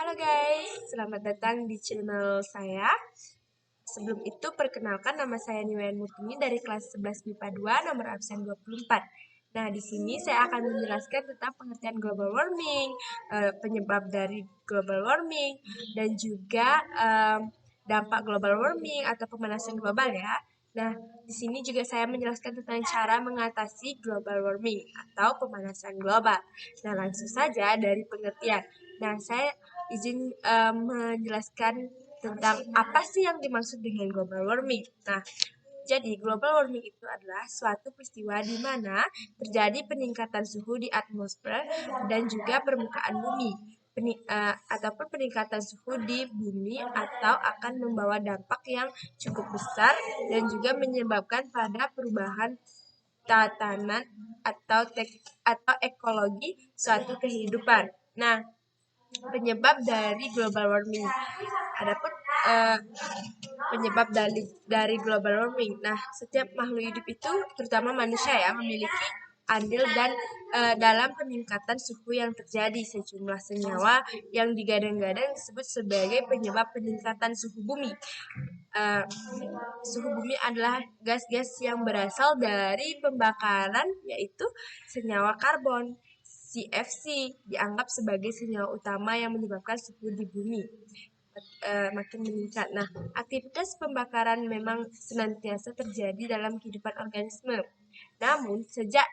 Halo guys, selamat datang di channel saya. Sebelum itu, perkenalkan nama saya Niwayan Murtini dari kelas 11 MIPA 2, nomor absen 24. Nah, di sini saya akan menjelaskan tentang pengertian global warming, penyebab dari global warming, dan juga dampak global warming atau pemanasan global ya. Nah, di sini juga saya menjelaskan tentang cara mengatasi global warming atau pemanasan global. Nah, langsung saja dari pengertian. Nah, saya izin menjelaskan tentang apa sih yang dimaksud dengan global warming. Nah, jadi global warming itu adalah suatu peristiwa di mana terjadi peningkatan suhu di atmosfer dan juga permukaan bumi. Ataupun peningkatan suhu di bumi atau akan membawa dampak yang cukup besar dan juga menyebabkan pada perubahan tatanan atau ekologi suatu kehidupan. Nah, penyebab dari global warming. Adapun penyebab dari global warming. Nah, setiap makhluk hidup itu, terutama manusia ya, memiliki andil dan dalam peningkatan suhu yang terjadi. Sejumlah senyawa yang digadang-gadang disebut sebagai penyebab peningkatan suhu bumi. Suhu bumi adalah gas-gas yang berasal dari pembakaran, yaitu senyawa karbon. CFC dianggap sebagai senyawa utama yang menyebabkan suhu di bumi makin meningkat. Nah, aktivitas pembakaran memang senantiasa terjadi dalam kehidupan organisme. Namun, sejak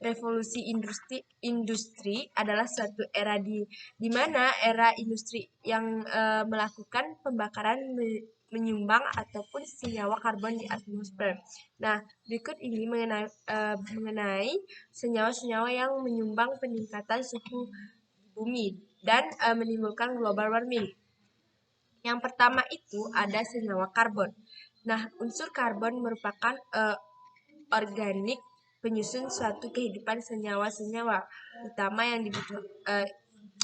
revolusi industri adalah suatu era di mana era industri yang melakukan pembakaran menyumbang ataupun senyawa karbon di atmosfer. Nah, berikut ini mengenai senyawa-senyawa yang menyumbang peningkatan suhu bumi dan menimbulkan global warming. Yang pertama itu ada senyawa karbon. Nah, unsur karbon merupakan organik penyusun suatu kehidupan senyawa-senyawa utama yang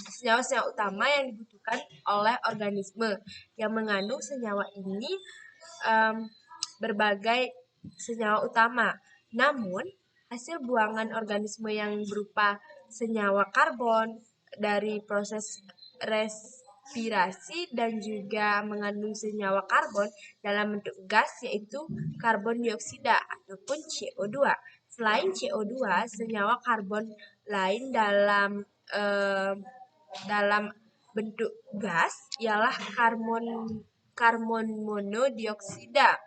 senyawa-senyawa utama yang dibutuhkan oleh organisme. Yang mengandung senyawa ini berbagai senyawa utama. Namun, hasil buangan organisme yang berupa senyawa karbon dari proses respirasi dan juga mengandung senyawa karbon dalam bentuk gas, yaitu karbon dioksida ataupun CO2. Selain CO2, senyawa karbon lain dalam bentuk gas ialah karbon monodioksida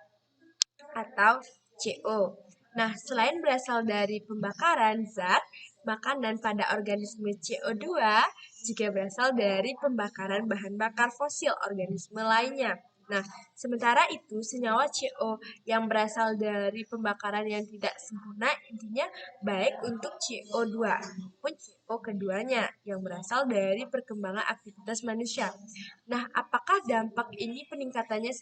atau CO. Nah, selain berasal dari pembakaran zat makanan pada organisme, CO2 juga berasal dari pembakaran bahan bakar fosil organisme lainnya. Nah, sementara itu senyawa CO yang berasal dari pembakaran yang tidak sempurna intinya baik untuk CO2 maupun CO keduanya yang berasal dari perkembangan aktivitas manusia. Nah, apakah dampak ini peningkatannya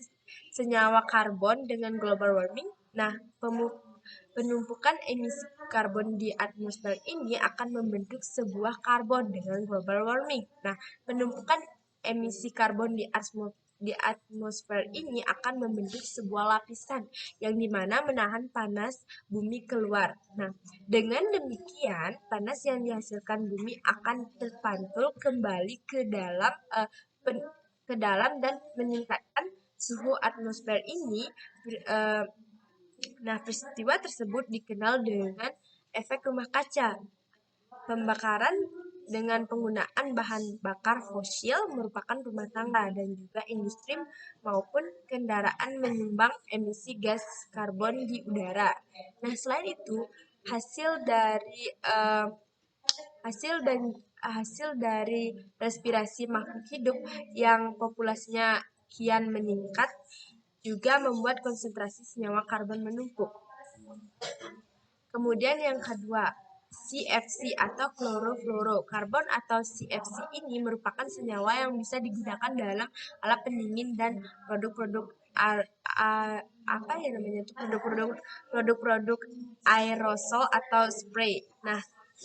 senyawa karbon dengan global warming? Nah, penumpukan emisi karbon di atmosfer ini akan membentuk sebuah karbon dengan global warming. Nah, penumpukan emisi karbon di atmosfer ini akan membentuk sebuah lapisan yang dimana menahan panas bumi keluar. Nah, dengan demikian panas yang dihasilkan bumi akan terpantul kembali ke dalam dan meningkatkan suhu atmosfer ini. Nah, peristiwa tersebut dikenal dengan efek rumah kaca. Pembakaran dengan penggunaan bahan bakar fosil merupakan rumah tangga dan juga industri maupun kendaraan menyumbang emisi gas karbon di udara. Nah, selain itu, hasil dari respirasi makhluk hidup yang populasinya kian meningkat juga membuat konsentrasi senyawa karbon menumpuk. Kemudian yang kedua, CFC atau klorofluorokarbon atau CFC ini merupakan senyawa yang bisa digunakan dalam alat pendingin dan produk-produk produk-produk aerosol atau spray. Nah,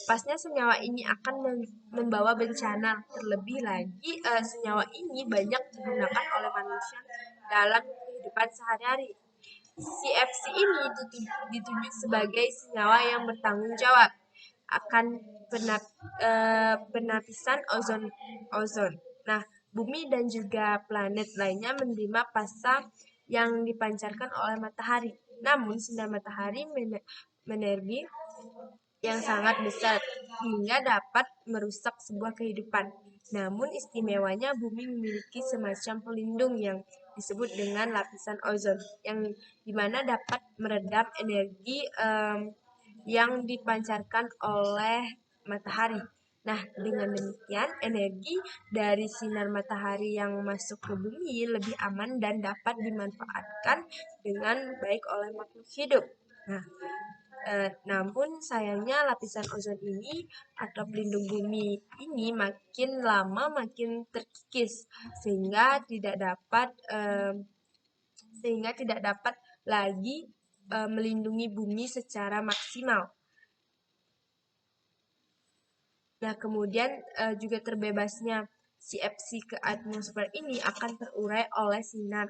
pasnya senyawa ini akan membawa bencana. Terlebih lagi, senyawa ini banyak digunakan oleh manusia dalam kehidupan sehari-hari. CFC ini ditunjuk sebagai senyawa yang bertanggung jawab akan penapisan ozon. Nah, Bumi dan juga planet lainnya menerima pasa yang dipancarkan oleh matahari. Namun, sinar matahari menerbit yang sangat besar hingga dapat merusak sebuah kehidupan. Namun istimewanya bumi memiliki semacam pelindung yang disebut dengan lapisan ozon yang dimana dapat meredam energi yang dipancarkan oleh matahari. Nah, dengan demikian energi dari sinar matahari yang masuk ke bumi lebih aman dan dapat dimanfaatkan dengan baik oleh makhluk hidup. Nah, namun sayangnya lapisan ozon ini atau pelindung bumi ini makin lama makin terkikis sehingga tidak dapat lagi melindungi bumi secara maksimal. Nah, kemudian juga terbebasnya CFC ke atmosfer ini akan terurai oleh sinar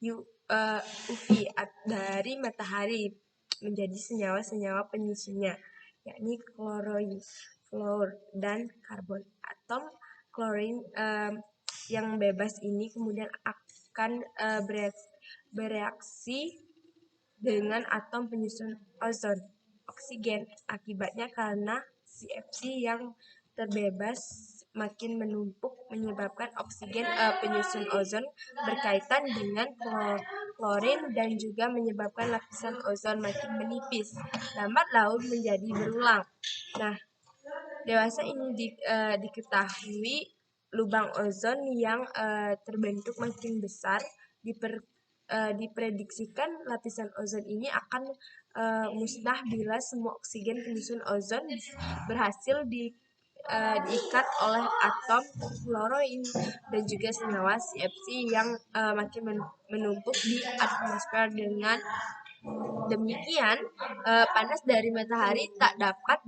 UV dari matahari menjadi senyawa-senyawa penyusunnya, yakni klorin, fluor, dan karbon. Atom klorin yang bebas ini kemudian akan bereaksi dengan atom penyusun ozon, oksigen. Akibatnya karena CFC yang terbebas makin menumpuk menyebabkan oksigen penyusun ozon berkaitan dengan klorin dan juga menyebabkan lapisan ozon makin menipis, lambat laun menjadi berulang. Nah, dewasa ini diketahui lubang ozon yang terbentuk makin besar diprediksikan lapisan ozon ini akan musnah bila semua oksigen penyusun ozon berhasil diikat oleh atom fluorin dan juga senyawa CFC yang makin menumpuk di atmosfer. Dengan demikian, panas dari matahari tak dapat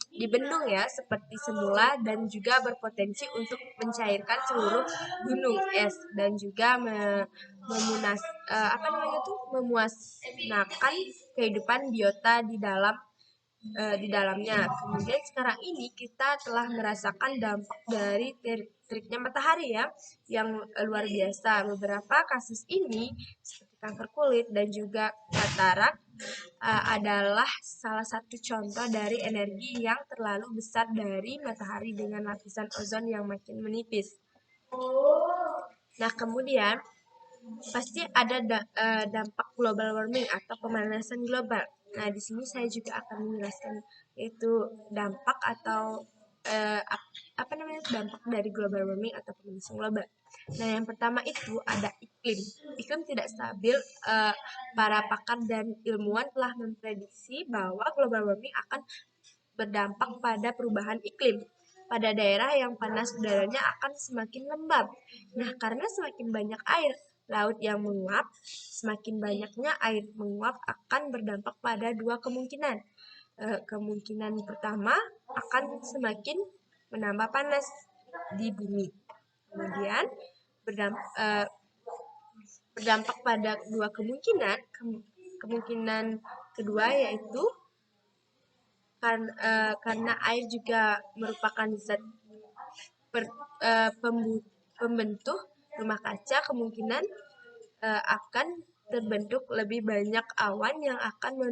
dibendung ya seperti semula dan juga berpotensi untuk mencairkan seluruh gunung es dan juga memusnahkan kehidupan biota di dalamnya. Kemudian sekarang ini kita telah merasakan dampak dari teriknya matahari ya yang luar biasa. Beberapa kasus ini seperti kanker kulit dan juga katarak adalah salah satu contoh dari energi yang terlalu besar dari matahari dengan lapisan ozon yang makin menipis. Nah, kemudian pasti ada dampak global warming atau pemanasan global. Nah, di sini saya juga akan menjelaskan yaitu dampak atau dampak dari global warming atau pemanasan global. Nah, yang pertama itu ada iklim. Iklim tidak stabil. Para pakar dan ilmuwan telah memprediksi bahwa global warming akan berdampak pada perubahan iklim. Pada daerah yang panas udaranya akan semakin lembab. Nah, karena semakin banyak air laut yang menguap, semakin banyaknya air menguap akan berdampak pada dua kemungkinan. Kemungkinan pertama akan semakin menambah panas di bumi. Kemudian berdampak pada dua kemungkinan. Kemungkinan kedua yaitu karena air juga merupakan zat pembentuk rumah kaca, kemungkinan akan terbentuk lebih banyak awan yang akan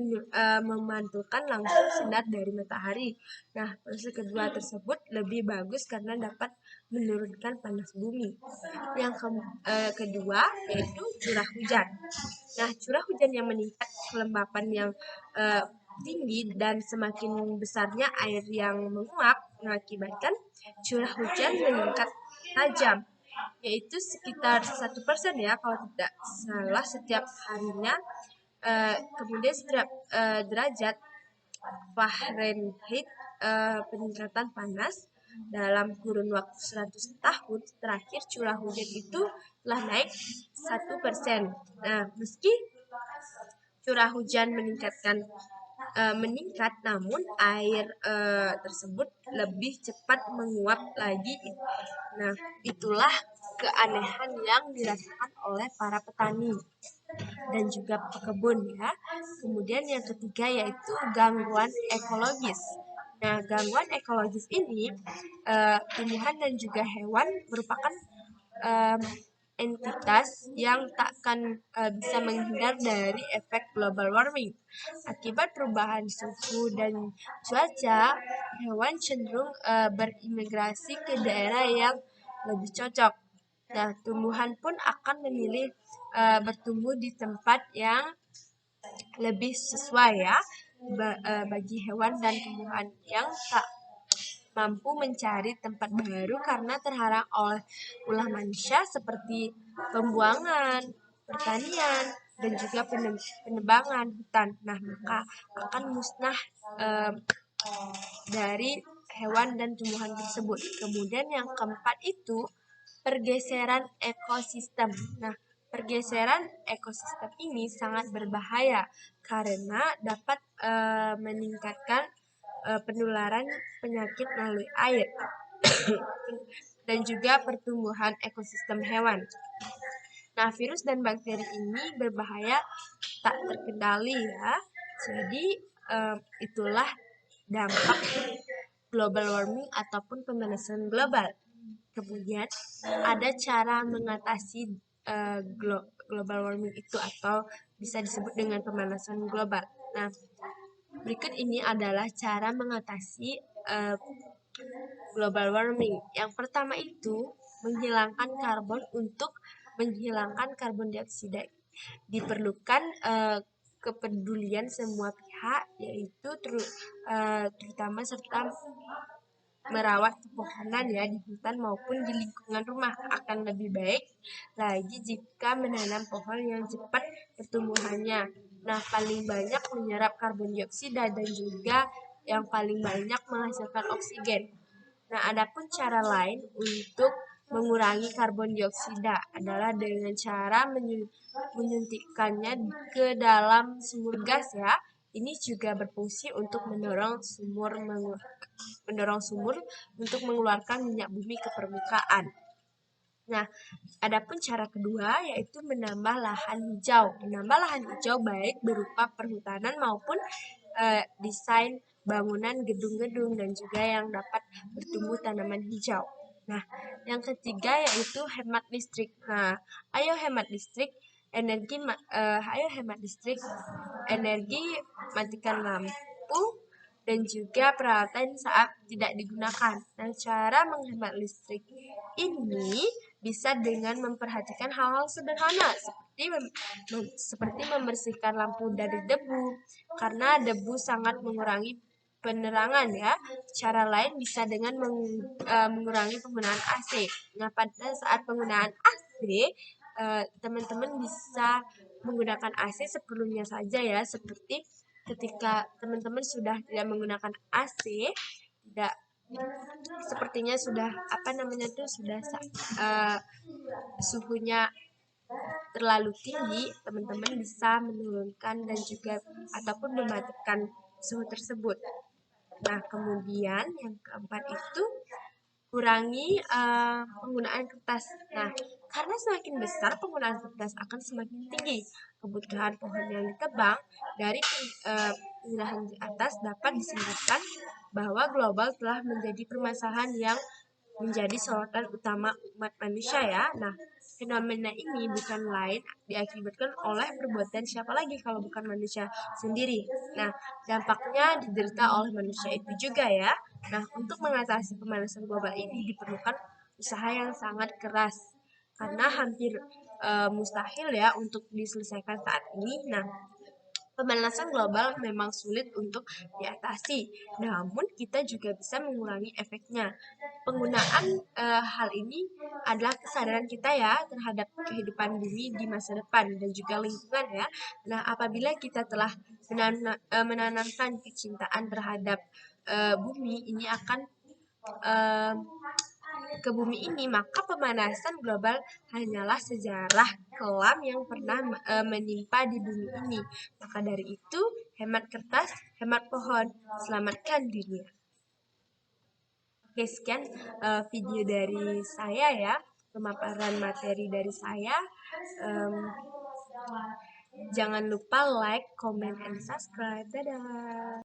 memantulkan langsung sinar dari matahari. Nah, proses kedua tersebut lebih bagus karena dapat menurunkan panas bumi. Yang kedua yaitu curah hujan. Nah, curah hujan yang meningkat, kelembapan yang tinggi dan semakin besarnya air yang menguap mengakibatkan curah hujan meningkat tajam, yaitu sekitar 1% ya kalau tidak salah setiap harinya. Kemudian setiap derajat Fahrenheit peningkatan panas dalam kurun waktu 100 tahun terakhir curah hujan itu telah naik 1%. Nah, meski curah hujan meningkat, namun air tersebut lebih cepat menguap lagi. Nah, itulah keanehan yang dirasakan oleh para petani dan juga pekebun ya. Kemudian yang ketiga yaitu gangguan ekologis. Nah, gangguan ekologis ini, tumbuhan dan juga hewan merupakan entitas yang takkan bisa menghindar dari efek global warming. Akibat perubahan suhu dan cuaca, hewan cenderung berimigrasi ke daerah yang lebih cocok. Nah, tumbuhan pun akan memilih bertumbuh di tempat yang lebih sesuai ya bagi hewan dan tumbuhan yang tak mampu mencari tempat baru karena terhalang oleh ulah manusia seperti pembuangan, pertanian, dan juga penebangan hutan. Nah, maka akan musnah dari hewan dan tumbuhan tersebut. Kemudian yang keempat itu pergeseran ekosistem. Nah, pergeseran ekosistem ini sangat berbahaya karena dapat meningkatkan penularan penyakit melalui air dan juga pertumbuhan ekosistem hewan. Nah, virus dan bakteri ini berbahaya tak terkendali ya. Jadi itulah dampak global warming ataupun pemanasan global. Kemudian ada cara mengatasi global warming itu atau bisa disebut dengan pemanasan global. Nah, berikut ini adalah cara mengatasi global warming. Yang pertama itu menghilangkan karbon untuk menghilangkan karbon dioksida. Diperlukan kepedulian semua pihak, yaitu terutama serta merawat pepohonan ya di hutan maupun di lingkungan rumah. Akan lebih baik lagi jika menanam pohon yang cepat pertumbuhannya. Nah, paling banyak menyerap karbon dioksida dan juga yang paling banyak menghasilkan oksigen. Nah, adapun cara lain untuk mengurangi karbon dioksida adalah dengan cara menyuntikkannya ke dalam sumur gas ya. Ini juga berfungsi untuk mendorong sumur untuk mengeluarkan minyak bumi ke permukaan. Nah, adapun cara kedua yaitu menambah lahan hijau. Menambah lahan hijau baik berupa perhutanan maupun desain bangunan gedung-gedung dan juga yang dapat bertumbuh tanaman hijau. Nah, yang ketiga yaitu hemat listrik. Nah, ayo hemat listrik, energi, matikan lampu dan juga peralatan saat tidak digunakan. Nah, cara menghemat listrik ini bisa dengan memperhatikan hal-hal sederhana seperti membersihkan lampu dari debu karena debu sangat mengurangi penerangan ya. Cara lain bisa dengan mengurangi penggunaan AC. Nah, pada saat penggunaan AC, teman-teman bisa menggunakan AC seperlunya saja ya, seperti ketika teman-teman sudah tidak menggunakan AC, tidak sepertinya sudah suhunya terlalu tinggi, teman-teman bisa menurunkan dan juga ataupun mematikan suhu tersebut. Nah, kemudian yang keempat itu kurangi penggunaan kertas. Nah, karena semakin besar penggunaan kertas akan semakin tinggi. Kebutuhan pohon yang ditebang dari penjelasan di atas dapat disimpulkan bahwa global telah menjadi permasalahan yang menjadi sorotan utama umat manusia ya. Nah, fenomena ini bukan lain diakibatkan oleh perbuatan siapa lagi kalau bukan manusia sendiri. Nah, dampaknya diderita oleh manusia itu juga ya. Nah, untuk mengatasi pemanasan global ini diperlukan usaha yang sangat keras karena hampir mustahil ya untuk diselesaikan saat ini. Nah, pemanasan global memang sulit untuk diatasi, namun kita juga bisa mengurangi efeknya. Penggunaan hal ini adalah kesadaran kita ya terhadap kehidupan bumi di masa depan dan juga lingkungan ya. Nah, apabila kita telah menanamkan kecintaan terhadap bumi, ini akan ke bumi ini, maka pemanasan global hanyalah sejarah kelam yang pernah menimpa di bumi ini. Maka dari itu, hemat kertas, hemat pohon, selamatkan dunia. Oke, sekian video dari saya ya, pemaparan materi dari saya. Jangan lupa like, comment, and subscribe. Dadah!